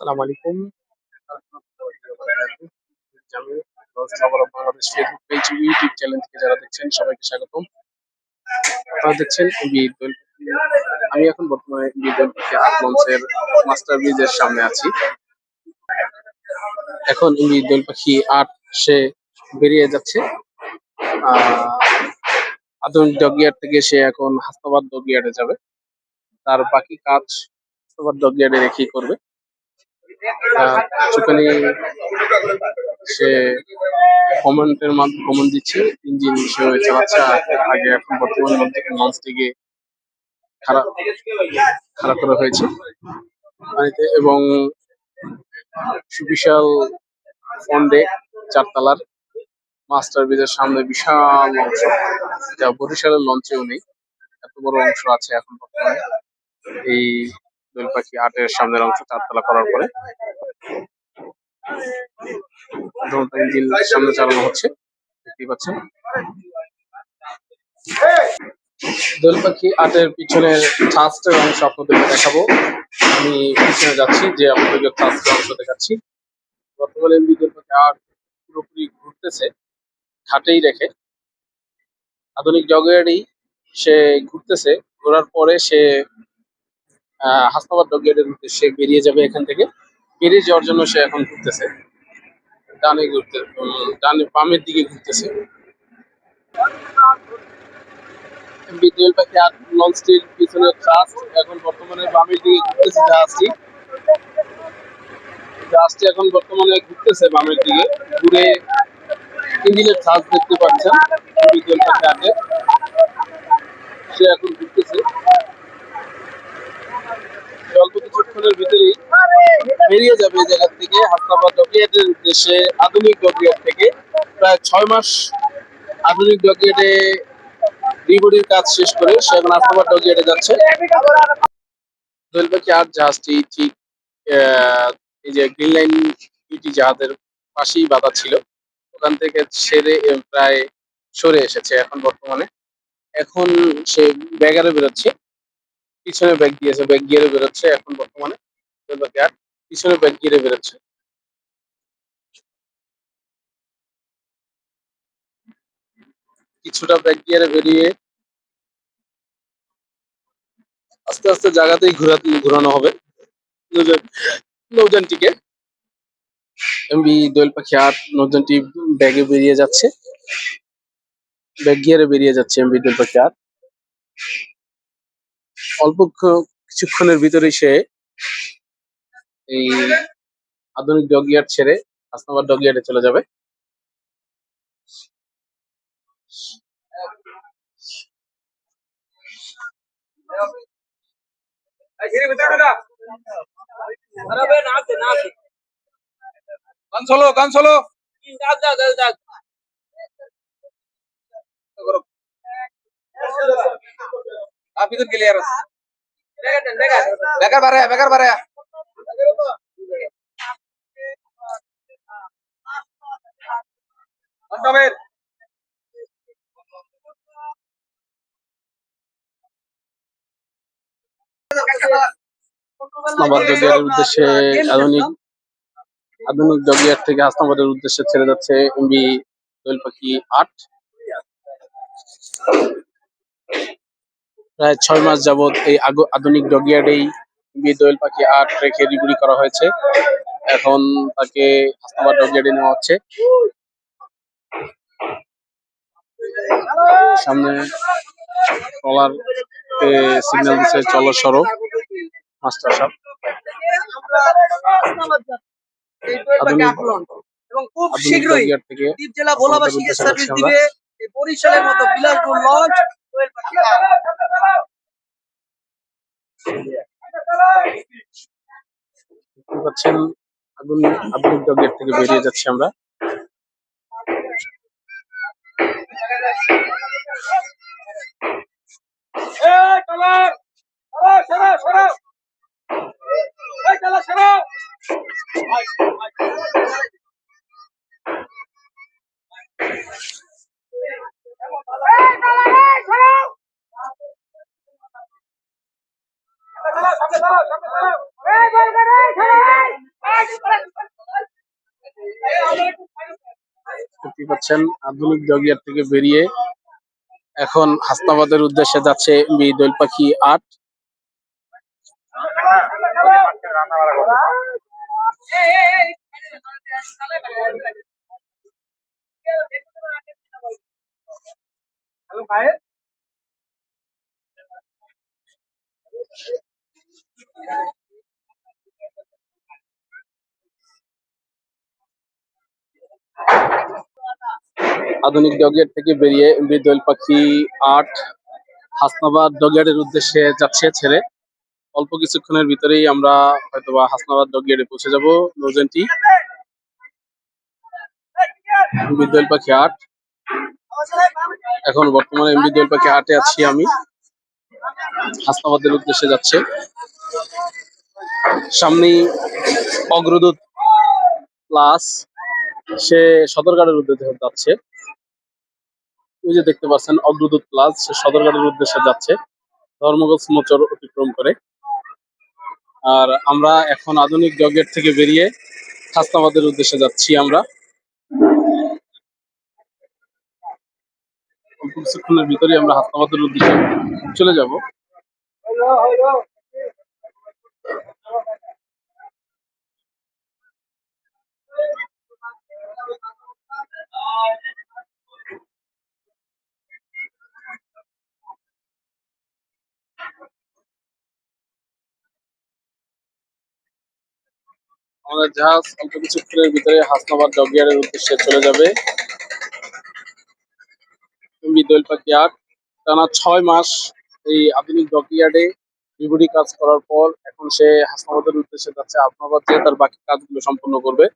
আসসালামু আলাইকুম। জামিল খবর বাংলাদেশ ফেসবুক পেজ ও ইউটিউব চ্যানেল থেকে যারা দেখছেন সবাইকে স্বাগতম। আপনারা দেখছেন এমবি দোয়েল পাখি। আমি এখন বর্তমানে এমবি দোয়েল পাখি আর্ট লঞ্চের মাস্টার ব্রিজের সামনে আছি। এখন এমবি দোয়েল পাখি আর্ট সে বেরিয়ে যাচ্ছে। আহ আধুনিক ডকইয়ার্ড থেকে সে এখন হাসনাবাদ ডকইয়ার্ডে যাবে। তার বাকি কাজ হাসনাবাদ ডকইয়ার্ডে রেখেই করবে। একটুখানি সে কমেন্ট দিচ্ছে, ইঞ্জিন সে চালাচ্ছে। আগে এখন বর্তমান লঞ্চটিকে খারাপ খারাপ করা হয়েছে পানিতে, এবং সুবিশাল ফন্ডে চারতলার মাস্টার ব্রিজের সামনে বিশাল অংশ, যা বরিশালের লঞ্চেও নেই। এত বড় অংশ আছে এখন বর্তমানে এই দোয়েল পাখি আটের সামনের অংশ চারতলা করার পরে। ইঞ্জিন সামনে চালানো হচ্ছে, দেখতেই পাচ্ছেন। দোয়েল পাখি আটের পিছনের থাস্টের অংশ আপনাদেরকে দেখাবো। আমি পিছনে যাচ্ছি, যে আপনাদেরকে থাস্টের অংশ দেখাচ্ছি। বর্তমানে এমবি দোয়েল পাখি আট পুরোপুরি ঘুরতেছে ঘাটেই রেখে, আধুনিক জগেরই সে ঘুরতেছে। ঘোরার পরে সে হাসনাবাদ ডকইয়ার্ডের উদ্দেশ্যে বেরিয়ে যাবে। এখান থেকে বেরিয়ে যাওয়ার জন্য সে এখন ঘুরতেছে, ডানে বামের দিকে ঘুরতেছে। দোয়েল পাখি আট লঞ্চটির পিছনের থ্রাস্ট এখন বর্তমানে বামের দিকে ঘুরতেছে। জাহাজটি এখন বর্তমানে ঘুরতেছে বামের দিকে ঘুরে। ইঞ্জিনের থ্রাস্ট দেখতে পাচ্ছেন দোয়েল পাখি আটে, সে এখন ঘুরতেছে। অল্প কিছুক্ষণের ভিতরেই বেরিয়ে যাবে এই জায়গা থেকে হাসনাবাদ ডকইয়ার্ডের উদ্দেশ্যে। আধুনিক ডকইয়ার্ড থেকে প্রায় 6 মাস আধুনিক ডকইয়ার্ডে রিবডির কাজ শেষ করে সে এখন হাসনাবাদ ডকইয়ার্ডে যাচ্ছে। দোয়েল পাখি আট জাহাজটি ঠিক এই যে গ্রিন লাইন দুইটি জাহাজের পাশেই বাঁধা ছিল, ওখান থেকে ছেড়ে প্রায় সরে এসেছে এখন বর্তমানে। এখন সে ব্যাগারে বেরোচ্ছে, পিছনে ব্যাগ দিয়েছে, ব্যাগ গিয়ারে বেরোচ্ছে এখন বর্তমানে। দোয়েল পাখি আট পিছনে ব্যাগ গিয়ারে বেরোচ্ছে। কিছুটা ব্যাক গিয়ারে বেরিয়ে আস্তে আস্তে জায়গাতেই ঘোরানো হবে নৌযানটিকে। এমবি দোয়েল পাখি আট নৌযানটি ব্যাগে বেরিয়ে যাচ্ছে, ব্যাক গিয়ারে বেরিয়ে যাচ্ছে এমবি দোয়েল পাখি আট। কিছুক্ষণের ভিতরেই সে এই আধুনিক ডকইয়ার্ড ছেড়ে হাসনাবাদ ডকইয়ার্ডে চলে যাবে। গান চলো ভিতর ক্লিয়ার আছে। বেকার বারে হাসনাবাদ ডকইয়ার্ডের উদ্দেশ্যে আধুনিক আধুনিক ডকইয়ার্ড থেকে হাসনাবাদের উদ্দেশ্যে ছেড়ে যাচ্ছে এমবি দোয়েল পাখি আট। প্রায় 6 মাস যাবৎ এই আধুনিক ডকইয়ার্ডেই এমবি দোয়েল পাখি আট রেখে রিগুড়ি করা হয়েছে। এখন তাকে হাসনাবাদ ডকইয়ার্ডে নেওয়া হচ্ছে। সামনে ট্রলার সিগন্যাল দিচ্ছে চলো সরো মাস্টার সাহেব। এবং খুব শীঘ্রই দ্বীপ জেলা ভোলাবাসীকে সার্ভিস দিবে বরিশালের মতো বিলাসবহুল লঞ্চ দোয়েল পাখি আট। দেখতে পাচ্ছেন আধুনিক ডকইয়ার্ড থেকে বেরিয়ে যাচ্ছি আমরা। দেখতে পাচ্ছেন আধুনিক ডগইয়ার্ড থেকে বেরিয়ে এখন হাসনাবাদের উদ্দেশ্যে যাচ্ছে এমবি দোয়েল পাখি ৮। আধুনিক ডগইয়ার্ড থেকে বেরিয়ে এমবি দোয়েল পাখি ৮ হাসনাবাদ ডগইয়ার্ডের উদ্দেশ্যে যাচ্ছে ছেড়ে। অল্প কিছুক্ষণের ভিতরেই আমরা হয়তোবা হাসনাবাদ ডগইয়ার্ডে পৌঁছে যাব। নৌযানটি এমবি দোয়েল পাখি ৮। এখন বর্তমানে এমবি দোয়েল পাখি ৮-এ আছি আমি। হাসনাবাদের উদ্দেশ্যে যাচ্ছে। সামনেই অগ্রদূত প্লাস, সে সদরঘাটের উদ্দেশ্যে যাচ্ছে। ওই যে দেখতে পাচ্ছেন অগ্রদূত প্লাস, সে সদরঘাটের উদ্দেশ্যে যাচ্ছে ধর্মগঞ্জ মোচর অতিক্রম করে। আর আমরা এখন আধুনিক ডগইয়ার্ড থেকে বেরিয়ে হাসনাবাদের উদ্দেশ্যে যাচ্ছি। আমরা অল্প কিছুক্ষণের ভিতরেই আমরা হাসনাবাদের উদ্দেশ্যে চলে যাব। আমাদের জাহাজ অল্প কিছুক্ষণের ভিতরে হাসনাবাদ ডগইয়ার্ডের উদ্দেশ্যে চলে যাবে। এমবি দোয়েল পাখি ৮ টানা ৬ মাস এই আধুনিক ডকইয়ার্ডে বিবডি কাজ করার পর এখন সে হাসনাবাদের উদ্দেশ্যে যাচ্ছে। হাসনাবাদ যেয়ে তার বাকি কাজগুলো সম্পন্ন করবে।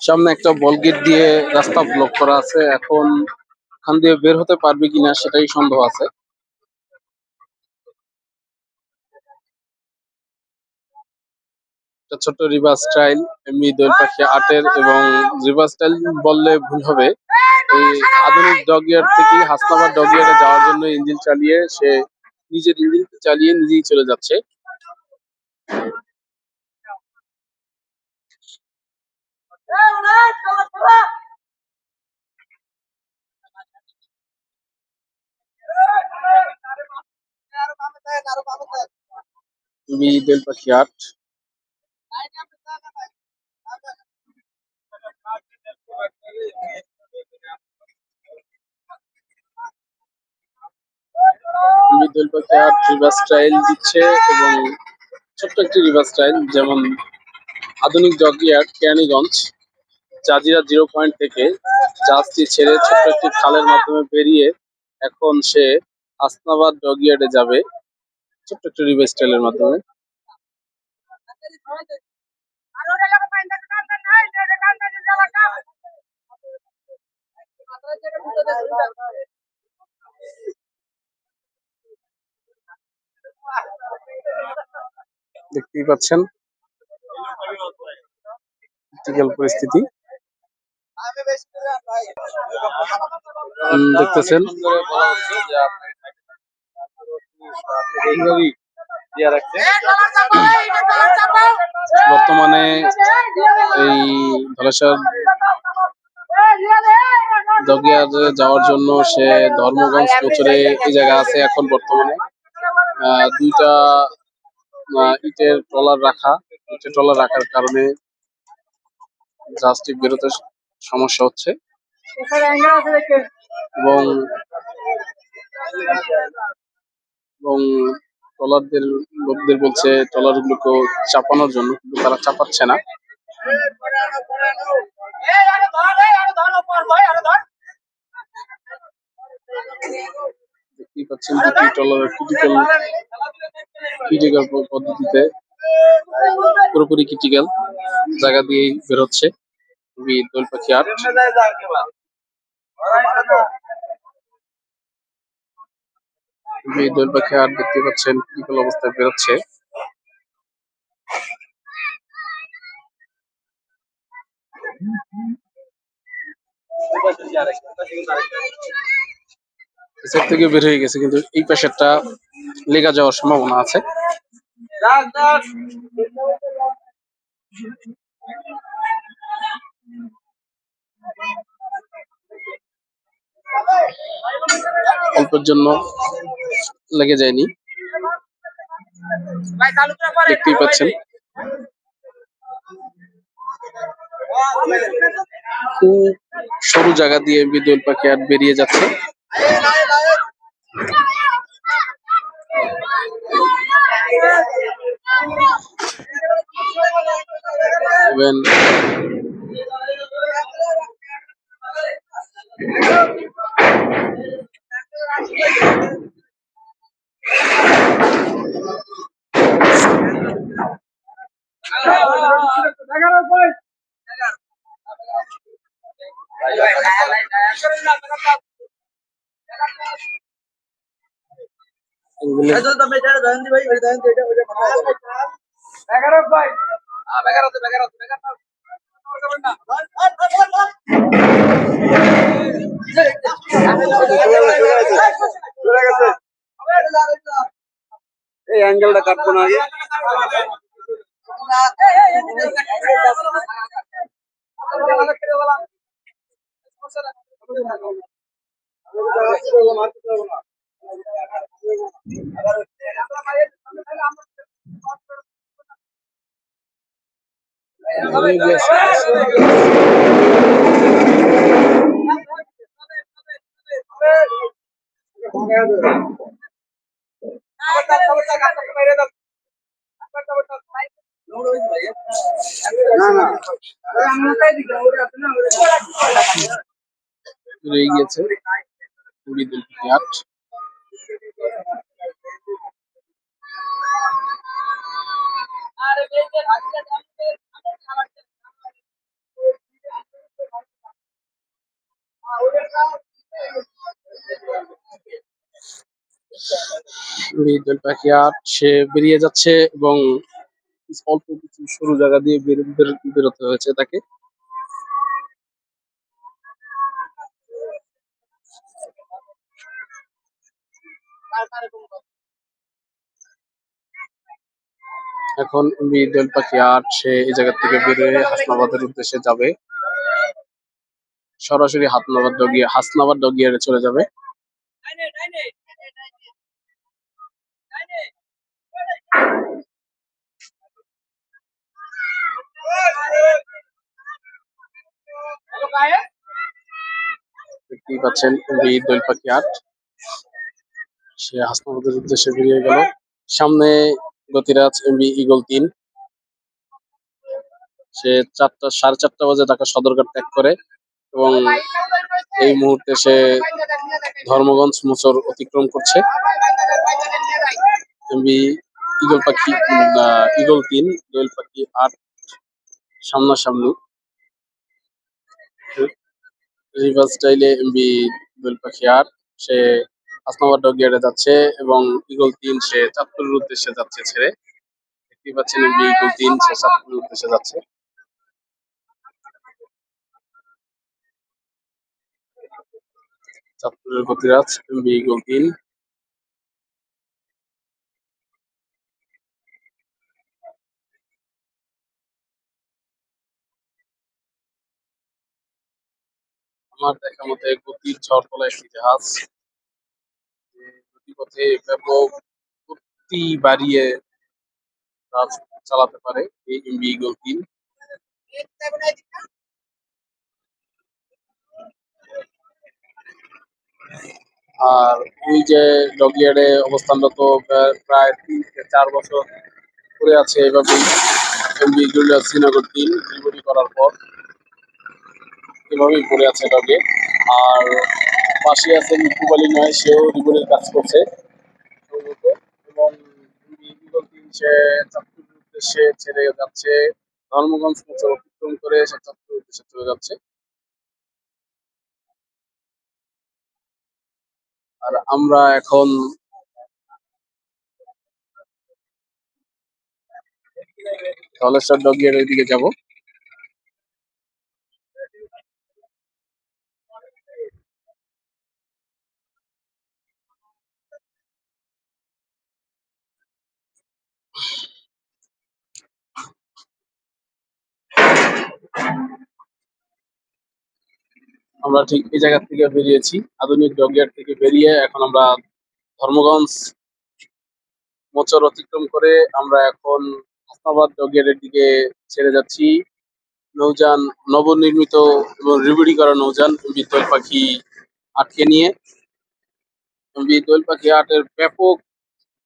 সামনে একটা বল গেট দিয়ে রাস্তা ব্লক করা আছে, এখন ওখান দিয়ে বের হতে পারবে কিনা সেটাই সন্দেহ আছে। একটা ছোট্ট রিভার স্টাইল এমনি দোয়েল পাখি ৮-এর, এবং রিভার স্টাইল বললে ভুল হবে। এই আধুনিক ডগইয়ার্ড থেকে হাসনাবাদ ডগইয়ার্ডে যাওয়ার জন্য ইঞ্জিন চালিয়ে সে নিজের ইঞ্জিন চালিয়ে নিজেই চলে যাচ্ছে। এমবি দোয়েল পাখি ৮। এমবি দোয়েল পাখি ৮ রিভার স্টাইল দিচ্ছে, এবং ছোট্ট একটি রিভার স্টাইল, যেমন আধুনিক ডগইয়ার্ড কেরানীগঞ্জ জাজিরা 0 পয়েন্ট থেকে জাহাজটি ছেড়ে ছোট্ট একটি খালের মাধ্যমে বেরিয়ে এখন সে হাসনাবাদ ডগইয়ার্ডে যাবে ছোট্ট একটি রিভার স্টাইলের মাধ্যমে। দেখতেই পাচ্ছেন ক্রিটিক্যাল পরিস্থিতি। দেখতেছেন বর্তমানে এই ধলেশ্বর ডগইয়ার্ডে যাওয়ার জন্য সে ধর্মগঞ্জ মোচরে এই জায়গা আছে এখন বর্তমানে। দুইটা ইটের ট্রলার রাখা, ইটের ট্রলার রাখার কারণে জাহাজটি বেরোতে সমস্যা হচ্ছে, এবং এবং ট্রলারদের লোকদের বলছে ট্রলার গুলোকে চাপানোর জন্য, কিন্তু তারা চাপাচ্ছে না। দেখতেই পাচ্ছেন দুটি ট্রলারের ক্রিটিক্যাল পদ্ধতিতে পুরোপুরি ক্রিটিক্যাল জায়গা দিয়েই বেরোচ্ছে দোয়েল পাখি ৮। দোয়েল পাখি আর দেখতে পাচ্ছেন বিকল অবস্থায় বেরোচ্ছে। এসব থেকে বের হয়ে গেছে, কিন্তু এই পাশেরটা লেগে যাওয়ার সম্ভাবনা আছে। অল্পের জন্য লেগে যায়নি, দেখতেই পাচ্ছেন। খুব সরু জায়গা দিয়ে দোয়েল পাখি আর বেরিয়ে যাচ্ছে। এবং এই অ্যাঙ্গেলটা কাটবো না আগে। রয়ে গিয়েছে দোয়েল পাখি আট। দোয়েল পাখি আট সে বেরিয়ে যাচ্ছে এবং অল্প কিছু সরু জায়গা দিয়ে বেরোতে হয়েছে তাকে। এখন দোয়েল পাখি আট সে এই জায়গা থেকে বেরিয়ে হাসনাবাদের উদ্দেশ্যে যাবে, সরাসরি হাসনাবাদ ডগিয়ারে চলে যাবে। দেখতেই পাচ্ছেন দোয়েল পাখি আট সে হাসনাবাদের উদ্দেশ্যে বেরিয়ে গেল। সামনে গতিরাজ ইগল 3, সে 4:30 বাজে ঢাকা সদরঘাট ত্যাগ করে এবং এই মুহূর্তে সে ধর্মগঞ্জ মোচর অতিক্রম করছে। ইগল পাখি ইগল 3 দোয়েল পাখি 8 সামনাসামনি। রিভার স্টাইলে দোয়েল পাখি 8 সে হাসনাবাদ ডগিয়ার্ডে যাচ্ছে এবং ইগল 3 সে চাঁদপুরের উদ্দেশ্যে যাচ্ছে ছেড়ে। দেখতেই পাচ্ছেন ইগল 3 সে চাঁদপুরের উদ্দেশ্যে যাচ্ছে। চাঁদপুরের গতিরাজ ইগল 3। আমার দেখা মতে গতির ঝড় তোলা একটি জাহাজ, যে গতিপথে ব্যাপক গতি বাড়িয়ে কাজ চালাতে পারে এই ইগল 3। আর এই যে ডগিয়ার্ডে অবস্থানরত প্রায় 3 থেকে 4 বছর পরে আছে এভাবেই শ্রীনগর 3 ডেলিভারি করার পর এভাবেই পড়ে আছে ডগে। আর পাশে আছেন পুবালি নয়, সেও রিবনের কাজ করছে এবং ইগল 3 সে চাঁদপুরের উদ্দেশ্যে ছেড়ে যাচ্ছে, ধর্মগঞ্জ মোচর অতিক্রম করে সে চাঁদপুরের উদ্দেশ্যে চলে যাচ্ছে। আর আমরা এখন ধলেশ্বর ডগিয়ার্ডের দিকে যাব। আমরা ঠিক এই জায়গা থেকে বেরিয়েছি, আধুনিক ডগিয়ার্ড থেকে বেরিয়ে এখন আমরা ধর্মগঞ্জ মোচর অতিক্রম করে আমরা এখন হাসনাবাদ ডগিয়ার্ডের দিকে ছেড়ে যাচ্ছি। নৌযান নবনির্মিত এবং রিবিডি করা নৌযান দোয়েল পাখি আটকে নিয়ে। দোয়েল পাখি আটের ব্যাপক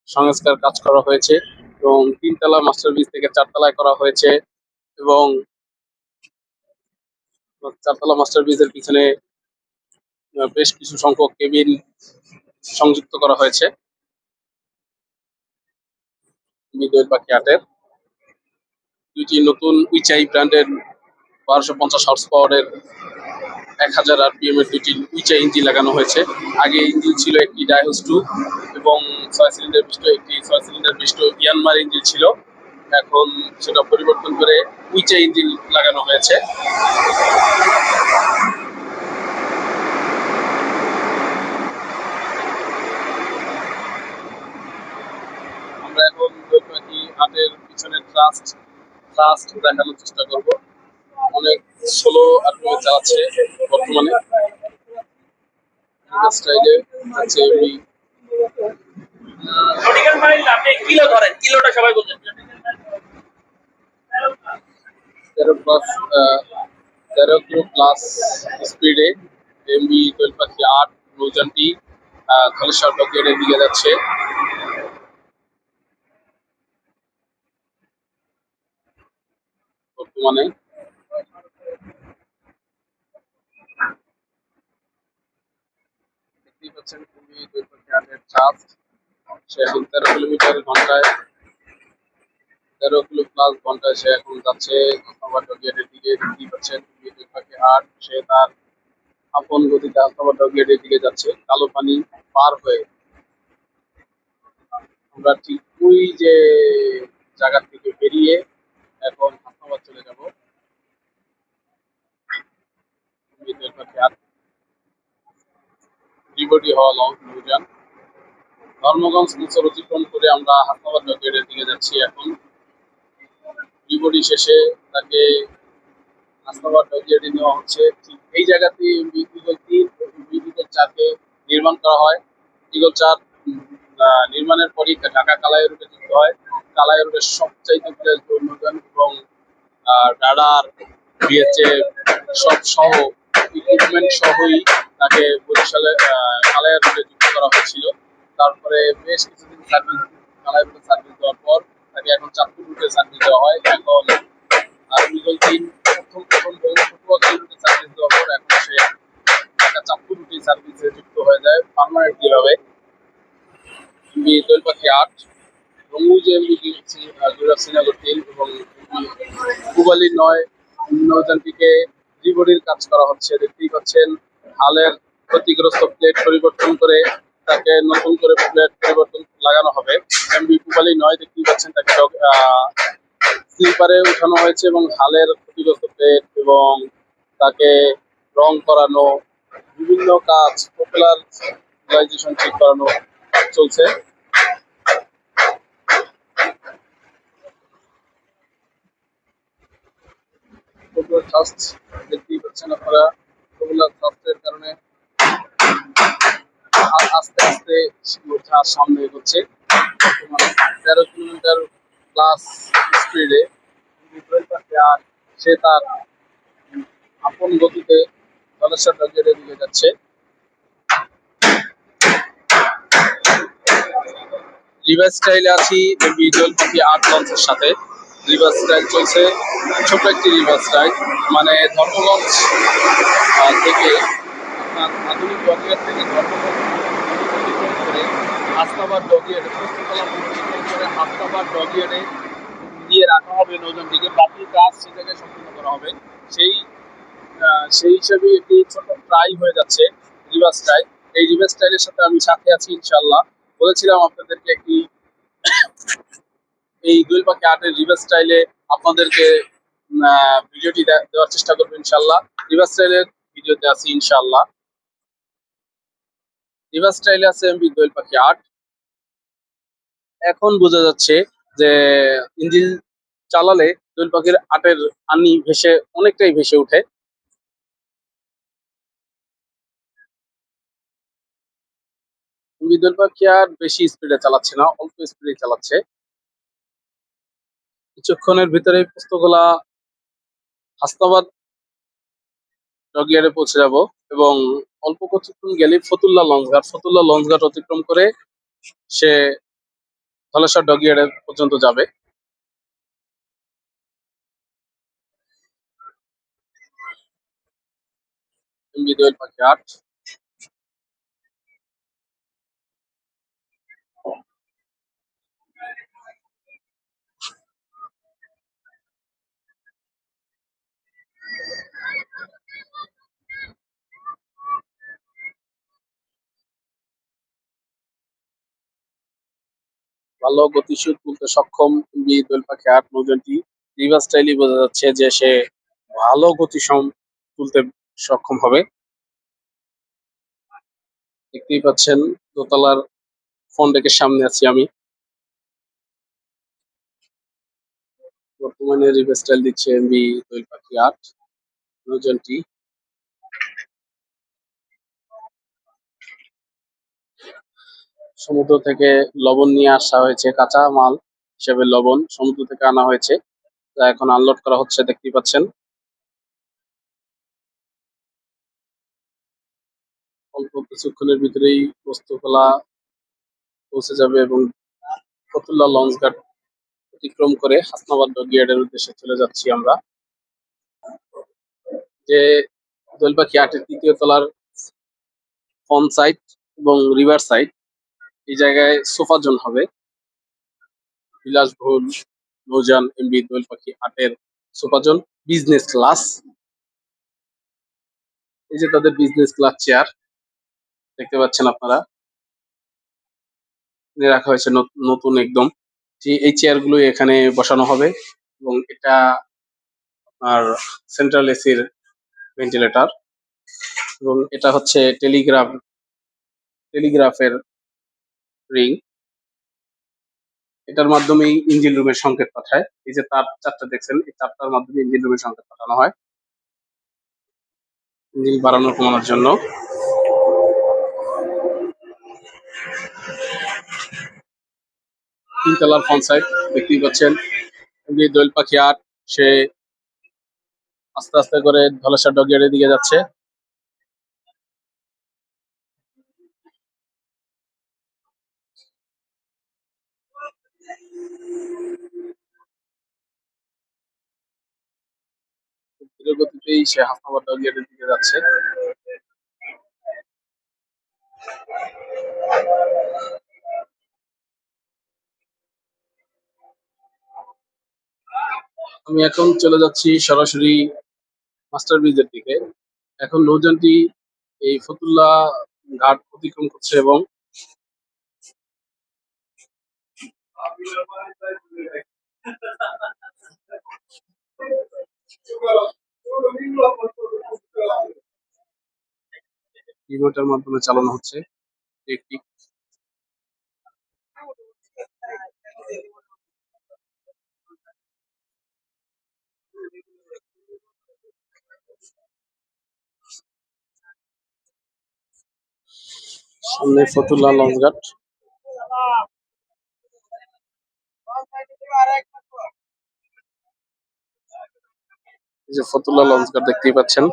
সংস্কার কাজ করা হয়েছে এবং 3 তলা মাস্টার ব্রিজ থেকে 4 তলায় করা হয়েছে এবং 4 তলা মাস্টার ব্রিজের পিছনে বেশ কিছু সংখ্যক কেবিন সংযুক্ত করা হয়েছে দোয়েল পাখি আটের। দুইটি নতুন উইচাই ব্র্যান্ডের 1250 হর্স পাওয়ারের 1000 আরপিএম এর দুইটি উইচাই ইঞ্জিন লাগানো হয়েছে। আগে ইঞ্জিন ছিল একটি ডাইহোস 2 এবং 6 সিলিন্ডার বিশিষ্ট একটি 6 সিলিন্ডার বিশিষ্ট ইয়ানমার ইঞ্জিন ছিল। এখন সেটা পরিবর্তন করে উইচাই ইঞ্জিন লাগানো হয়েছে। আমরা এখন দোয়েল পাখি আটের পিছনে থ্রাস্ট দেখানোর চেষ্টা করব। অনেক স্লো আরপিএম চালাচ্ছে বর্তমানে স্টাইলে আছে। কিলো ধরেন, কিলোটা সবাই বলছেন 13 কিলো প্লাস স্পিডে এমবি দোয়েল পাখি 8 নৌযানটি ধলেশ্বর ডকইয়ার্ডের দিকে যাচ্ছে। বর্তমানে দেখতেই পাচ্ছেন এমবি দোয়েল পাখি 8 এর চার্জ সে এখন 13 কিলোমিটার ঘন্টায় 13 কিলো প্লাস ঘন্টায় সে এখন যাচ্ছে হাসনাবাদ ডকইয়ার্ডের দিকে। দেখতেই পাচ্ছেন এমবি দোয়েল পাখি 8 সে তার আপন গতিতে হাসনাবাদ ডকইয়ার্ডের দিকে যাচ্ছে কালো পানি পার হয়ে। আমরা ঠিক ওই যে জায়গা থেকে বেরিয়ে এখন হাসনাবাদ চলে যাব। রিবডি হওয়া নৌযান ধর্মগঞ্জ মোচর অতিক্রম করে আমরা হাসনাবাদ ডকইয়ার্ডের দিকে যাচ্ছি। এখন রিবডি শেষে তাকে হাসনাবাদ ডকইয়ার্ডে নেওয়া হচ্ছে। ঠিক এই জায়গাতে ইগল 3 এবং ইগল 4কে নির্মাণ করা হয়। ইগল 4 নির্মাণের পরই ঢাকা কালাই রুটে যুক্ত হয়। কালাই রুটের সবচাইতে নৌযান এবং রাডার বিএচএফ সব সহ ইকুইপমেন্ট সহই তাকে বরিশালে কালাইয়া রুটে যুক্ত করা হয়েছিল। তারপরে বেশ কিছুদিন কালাইয়া রুটে সার্ভিস দেওয়ার পর তাকে এখন চাঁদপুর রুটে সার্ভিস দেওয়া হয়। এখন ইগল 3 প্রথম রুটে সার্ভিস দেওয়ার পর এখন সে ঢাকা চাঁদপুর রুটে সার্ভিসে যুক্ত হয়ে যায় পার্মানেন্টলি ভাবে। দোয়েল পাখি 8 রঙুজে শ্রীনগর 3 এবং পুবালি 9 নৌযানটিকে রিবডির কাজ করা হচ্ছে। দেখতেই পাচ্ছেন হালের ক্ষতিগ্রস্ত প্লেট পরিবর্তন করে তাকে নতুন করে প্লেট পরিবর্তন লাগানো হবে। এমবি পুবালি 9 দেখতেই পাচ্ছেন তাকে স্লিপারে উঠানো হয়েছে এবং হালের ক্ষতিগ্রস্ত প্লেট এবং তাকে রং করানো বিভিন্ন কাজ প্রপেলারাইজেশন ঠিক করানো চলছে। দেখতেই পাচ্ছেন আপনারা প্রপেলার কারণে আস্তে আস্তে সামনে এগোচ্ছে। 13 কিলোমিটার প্লাস স্পিডে আর সে তার আপন গতিতে ধলেশ্বর ডকইয়ার্ডের দিকে যাচ্ছে। রিভার্স স্টাইলে আছি দোয়েল পাখি 8 লঞ্চের সাথে। রিভার্স স্টাইল চলছে, ছোট একটি রিভার্স স্টাইল, মানে ধর্মগঞ্জ থেকে আধুনিক ডকইয়ার্ড থেকে ধর্মগঞ্জ অতিক্রম করে হাসনাবাদ ডকইয়ার্ডে 15 তলা অতিক্রম করে হাসনাবাদ ডকইয়ার্ডে দিয়ে রাখা হবে নৌযানটিকে। বাকি কাজ সে জায়গায় সম্পূর্ণ করা হবে। সেই হিসাবে একটি ছোট ট্রাই হয়ে যাচ্ছে রিভার্স স্টাইল। এই রিভার্স স্টাইলের সাথে আমি সাথে আছি ইনশাআল্লাহ। বলেছিলাম আপনাদেরকে একটি এই দোয়েল পাখি আর্টের রিভার স্টাইলে আপনাদেরকে ভিডিওটি দেওয়ার চেষ্টা করবো ইনশাল্লাহ। রিভার স্টাইলের ভিডিওতে আছি ইনশাল্লাহ। রিভার স্টাইলে আছে এমবি দোয়েল পাখি আর্ট। এখন বোঝা যাচ্ছে যে ইঞ্জিন চালালে দোয়েল পাখির আর্টের আনি ভেসে অনেকটাই ভেসে ওঠে। এমবি দোয়েল পাখি আর বেশি স্পিডে চালাচ্ছে না, অল্প স্পিডে চালাচ্ছে। কিছুক্ষণের ভিতরে পোস্তগোলা হাসনাবাদ ডকইয়ার্ডে পৌঁছে যাব এবং অল্প কিছুক্ষণ গেলে ফতুল্লা লঞ্চ ঘাট অতিক্রম করে সে ধলেশ্বর ডকইয়ার্ড পর্যন্ত যাবে। এমবি দোয়েল পাখি আট। ভালো গতিশীল তুলতে সক্ষম এমবি দোয়েল পাখি আট নৌযানটি। রিভার স্টাইলই বোঝা যাচ্ছে যে সে ভালো তুলতে সক্ষম হবে। দেখতেই পাচ্ছেন দোতলার ফ্রন্ট ডেকের সামনে আছি আমি। বর্তমানে রিভার স্টাইল দিচ্ছে এমবি দোয়েল পাখি আট নৌযানটি। সমুদ্র থেকে লবণ নিয়ে আসা হয়েছে, কাঁচা মাল হিসেবে লবণ সমুদ্র থেকে আনা হয়েছে, যা এখন আনলোড করা হচ্ছে দেখতেই পাচ্ছেন। অল্প কিছুক্ষণের ভিতরেই পোস্তগোলা পৌঁছে যাবে এবং ফতুল্লা লঞ্চ ঘাট অতিক্রম করে হাসনাবাদ ডকইয়ার্ডের উদ্দেশ্যে চলে যাচ্ছি আমরা। যে দোয়েল পাখি আটের তৃতীয় তলার ফ্রন্ট সাইড এবং রিভার সাইড এই জায়গায় সোফা জোন হবে। বিলাসবহুল নৌযান এমবি দোয়েল পাখি আটের সোফা জোন বিজনেস ক্লাস। এই যে তাদের বিজনেস ক্লাস চেয়ার দেখতে পাচ্ছেন আপনারা, এনে রাখা হয়েছে নতুন একদম। যে এই চেয়ার গুলো এখানে বসানো হবে এবং এটা আর সেন্ট্রাল এসির ভেন্টিলেটর এবং এটা হচ্ছে টেলিগ্রাফের রিং। এটার মাধ্যমেই ইঞ্জিন রুমের সংকেত পাঠায়। এই যে তার চারটা দেখছেন, এই চারটার মাধ্যমে ইঞ্জিন রুমের সংকেত পাঠানো হয় ইঞ্জিন বাড়ানো কমানোর জন্য। তিনতলার ফ্রন্ট সাইড দেখতেই পাচ্ছেন এমবি দোয়েল পাখি আট সে আস্তে আস্তে করে ধলেশ্বর ডকইয়ার্ডের দিকে যাচ্ছে। ধীর গতিতেই সে হাসনাবাদ ডকইয়ার্ডের দিকে যাচ্ছে। আমি এখন চলে যাচ্ছি সরাসরি মাস্টার ব্রিজের দিকে। এখন নৌযানটি এই ফতুল্লা ঘাট অতিক্রম করছে এবং রিমোটের মাধ্যমে চালানো হচ্ছে একটি। সামনে ফতুল্লা লঞ্চ ঘাট। এই যে ফতুল্লা লঞ্চ ঘাট দেখতেই পাচ্ছেন।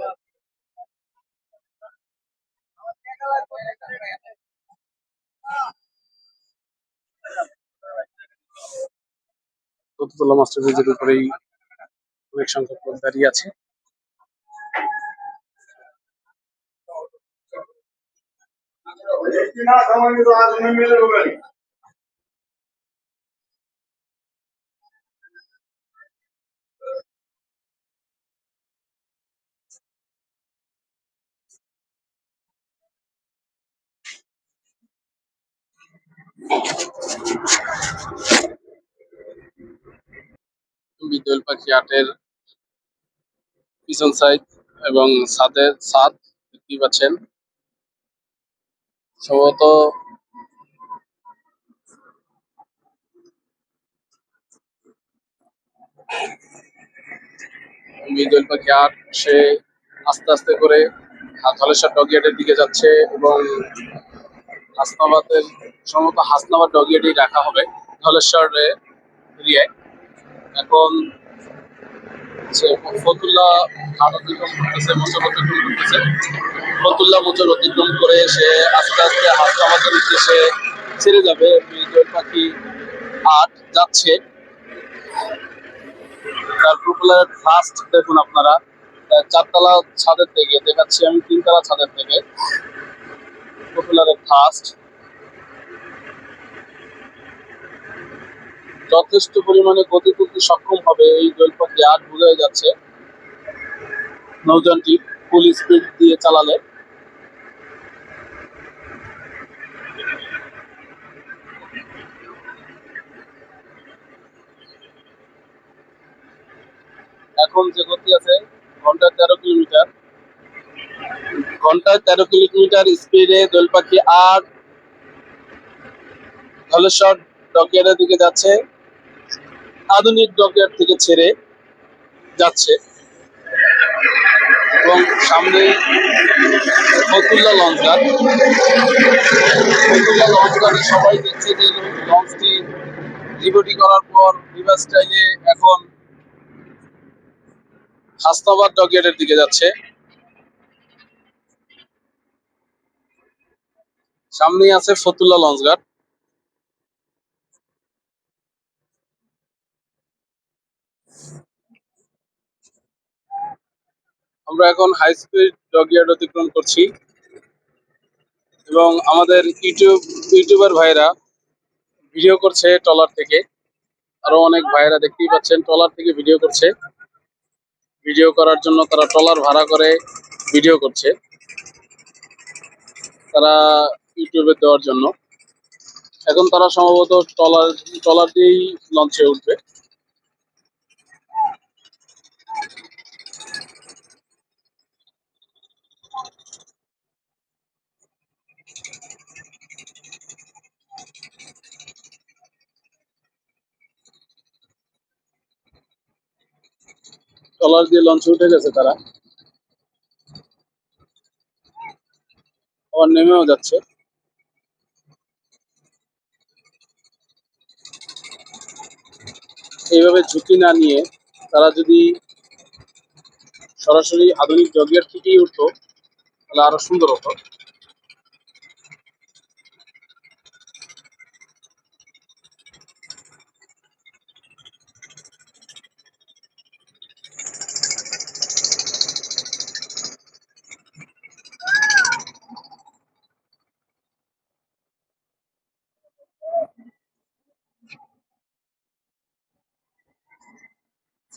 ফতুল্লা মাস্টার ব্রিজের উপরেই অনেক সংখ্যক লোক দাঁড়িয়ে আছে। বিদ্যুৎ পাখি আটের পিছন সাইড এবং ছাদ দেখতে পাচ্ছেন। সম্ভবত বিদ্যুৎ পাখি আট সে আস্তে আস্তে করে ধলেশ্বর ডকইয়ার্ডের দিকে যাচ্ছে এবং হাসনাবাদের সম্ভবত হাসনাবাদ ডকইয়ার্ডেই রাখা হবে ধলেশ্বর এরিয়ায়। এখন ফতুল্লা ঘাট অতিক্রম করতেছে, মোচর অতিক্রম করতেছে। ফতুল্লা মোচর অতিক্রম করে সে আস্তে আস্তে হাসনাবাদের উদ্দেশ্যে ছেড়ে যাবে। বিদ্যুৎ পাখি আট যাচ্ছে। তার প্রপেলার ফার্স্ট দেখুন আপনারা, চারতলা ছাদের থেকে দেখাচ্ছি আমি, তিনতলা ছাদের থেকে প্রপেলারের ফার্স্ট যথেষ্ট পরিমাণে গতি তুলতে সক্ষম হবে এই দোয়েল পাখি আট বোঝা যাচ্ছে নৌযানটি ফুল স্পিড দিয়ে চালালে। এখন যে গতি আছে ঘন্টায় 13 কিলোমিটার, ঘন্টায় 13 কিলোমিটার স্পিডে দোয়েল পাখি আট ধলেশ্বর ডকইয়ার্ডের দিকে যাচ্ছে। আধুনিক ডকইয়ার্ড থেকে ছেড়ে যাচ্ছে এবং সামনে ফতুল্লা লঞ্চ ঘাট। ফতুল্লা লঞ্চ ঘাটে সবাই দেখছে যে লঞ্চটি রিবডি করার পর রিভার স্টাইলে এখন হাসনাবাদ ডকইয়ার্ডের দিকে যাচ্ছে। সামনেই আছে ফতুল্লা লঞ্চ ঘাট। আমরা এখন হাই স্পিড ডকইয়ার্ড অতিক্রম করছি এবং আমাদের ইউটিউবার ভাইরা ভিডিও করছে ট্রলার থেকে। আরো অনেক ভাইরা দেখতেই পাচ্ছেন ট্রলার থেকে ভিডিও করছে। ভিডিও করার জন্য তারা ট্রলার ভাড়া করে ভিডিও করছে, তারা ইউটিউবে দেওয়ার জন্য। এখন তারা সম্ভবত ট্রলার দিয়েই লঞ্চে উঠবে। ট্রলার দিয়ে লঞ্চে উঠে গেছে তারা, আবার নেমেও যাচ্ছে। এইভাবে ঝুঁকি না নিয়ে তারা যদি সরাসরি আধুনিক ডকইয়ার্ড থেকেই উঠতো তাহলে আরো সুন্দর হতো।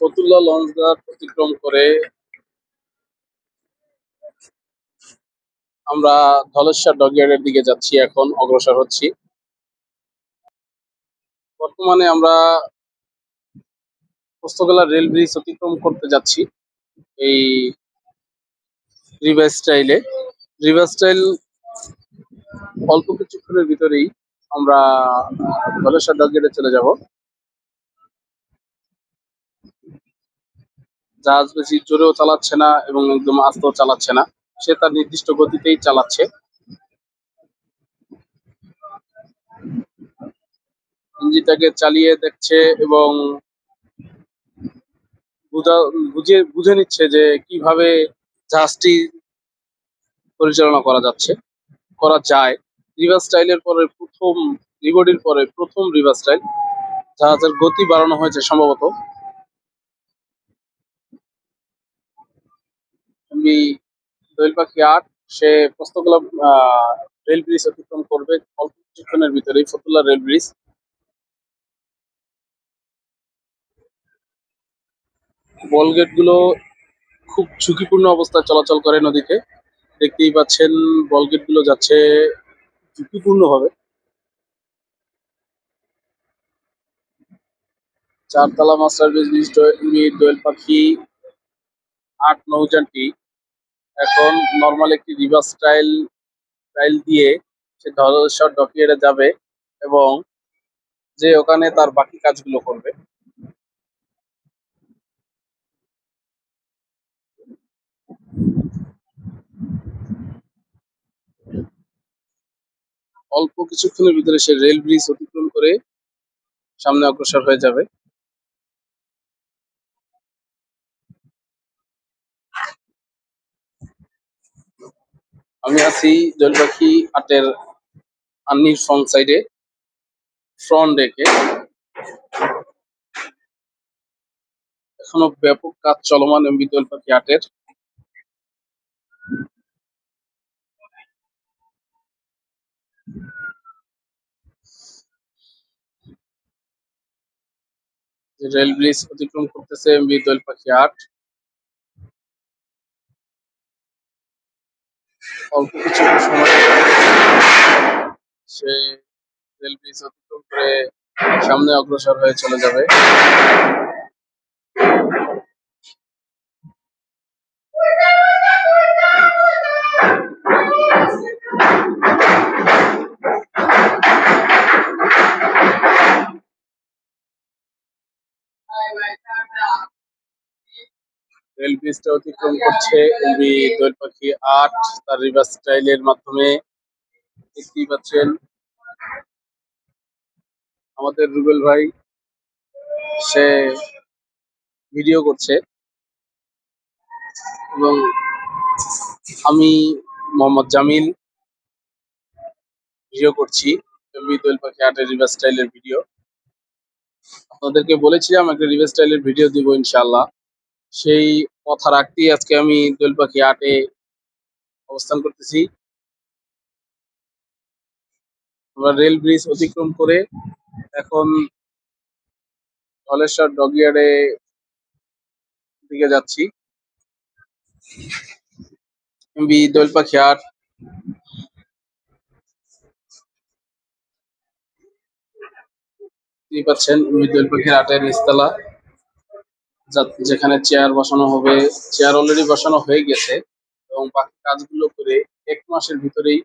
ফতুল্লা লঞ্চ ঘাট অতিক্রম করে আমরা ধলেশ্বর ডকইয়ার্ডের দিকে যাচ্ছি, এখন অগ্রসর হচ্ছি। বর্তমানে আমরা পোস্তগোলা রেল ব্রিজ অতিক্রম করতে যাচ্ছি এই রিভার স্টাইলে। রিভার স্টাইল অল্প কিছুক্ষণের ভিতরেই আমরা ধলেশ্বর ডকইয়ার্ডে চলে যাব। জাহাজ বেশি জোরেও চালাচ্ছে না এবং একদম আস্তেও চালাচ্ছে না, সে তার নির্দিষ্ট গতিতেই চালাচ্ছে। ইঞ্জিনটাকে চালিয়ে দেখছে এবং বুঝে নিচ্ছে যে কিভাবে জাহাজটি পরিচালনা করা যায়। রিভার স্টাইলের পরে প্রথম, রিবডির পরে প্রথম রিভার স্টাইল। জাহাজের গতি বাড়ানো হয়েছে সম্ভবত। আমি দোয়েল পাখি আট সে পোস্তগোলা রেল ব্রিজ অতিক্রম করবে অল্প কিছুক্ষণের ভিতরেই, ফতুল্লা রেল ব্রিজ। বল গেট গুলো খুব ঝুঁকিপূর্ণ অবস্থায় চলাচল করে নদীতে, দেখতেই পাচ্ছেন বল গেট গুলো যাচ্ছে ঝুঁকিপূর্ণ ভাবে। চারতলা মাস্টার বিশিষ্ট দোয়েল পাখি 8 নৌযানটি এখন নর্মাল একটি রিভার্স টাইল দিয়ে সে ধলেশ্বর ডকিয়ার্ডে যাবে এবং যে ওখানে তার বাকি কাজগুলো করবে। অল্প কিছুক্ষণের ভিতরে সে রেল ব্রিজ অতিক্রম করে সামনে অগ্রসর হয়ে যাবে। আমি আছি দোয়েল পাখি 8-এর আন্নির ফ্রন্ট ডেকে। এখনো ব্যাপক কাজ চলমান এমভি দোয়েল পাখি 8-এর। রেল ব্রিজ অতিক্রম করতেছে এমভি দোয়েল পাখি 8। অল্প কিছু সময় সে রেল ব্রিজ অতিক্রম করে সামনে অগ্রসর হয়ে চলে যাবে। রেল ব্রিজটা অতিক্রম করছে এমভি দোয়েল পাখি 8 তার রিভার্স স্টাইলের মাধ্যমে। দেখতেই পাচ্ছেন আমাদের রুবেল ভাই সে ভিডিও করছে এবং আমি মোহাম্মদ জামিল ভিডিও করছি এমভি দোয়েল পাখি 8-এর রিভার্স স্টাইলের ভিডিও। আপনাদেরকে বলেছিলাম একটা রিভার্স স্টাইলের ভিডিও দিব ইনশাআল্লাহ। সেই কথা রাখতেই আজকে আমি দোয়েল পাখি 8-এ অবস্থান করতেছি। আমরা রেল ব্রিজ অতিক্রম করে এখন ধলেশ্বর ডকইয়ার্ডে দিকে যাচ্ছি। এমভি দোয়েল পাখি 8 দেখতেই পাচ্ছেন এমভি দোয়েল পাখি 8-এর নিচতলা যেখানে চেয়ার বসানো হবে। চেয়ার অলরেডি বসানো হয়ে গেছে এবং বাকি কাজগুলো করে 1 মাসের ভিতরেই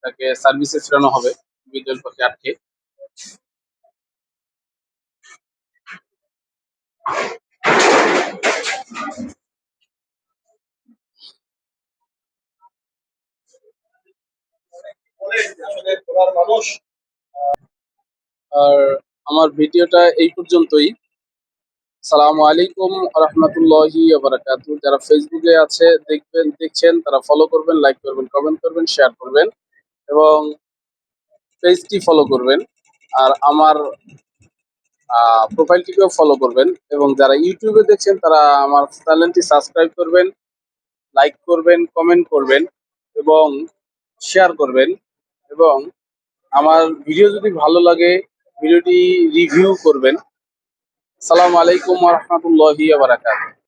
তাকে সার্ভিসে ফেরানো হবে এমভি দোয়েল পাখি 8-কে। আর আমার ভিডিওটা এই পর্যন্তই। আসসালামু আলাইকুম রহমতুল্লাহি বারাকাতু। যারা ফেসবুকে আছে দেখছেন তারা ফলো করবেন, লাইক করবেন, কমেন্ট করবেন, শেয়ার করবেন এবং পেজটি ফলো করবেন। আর আমার প্রোফাইলটিকেও ফলো করবেন এবং যারা ইউটিউবে দেখছেন তারা আমার চ্যানেলটি সাবস্ক্রাইব করবেন, লাইক করবেন, কমেন্ট করবেন এবং শেয়ার করবেন এবং আমার ভিডিও যদি ভালো লাগে ভিডিওটি রিভিউ করবেন। আসসালামু আলাইকুম ওয়া রাহমাতুল্লাহি ওয়া বারাকাতুহু।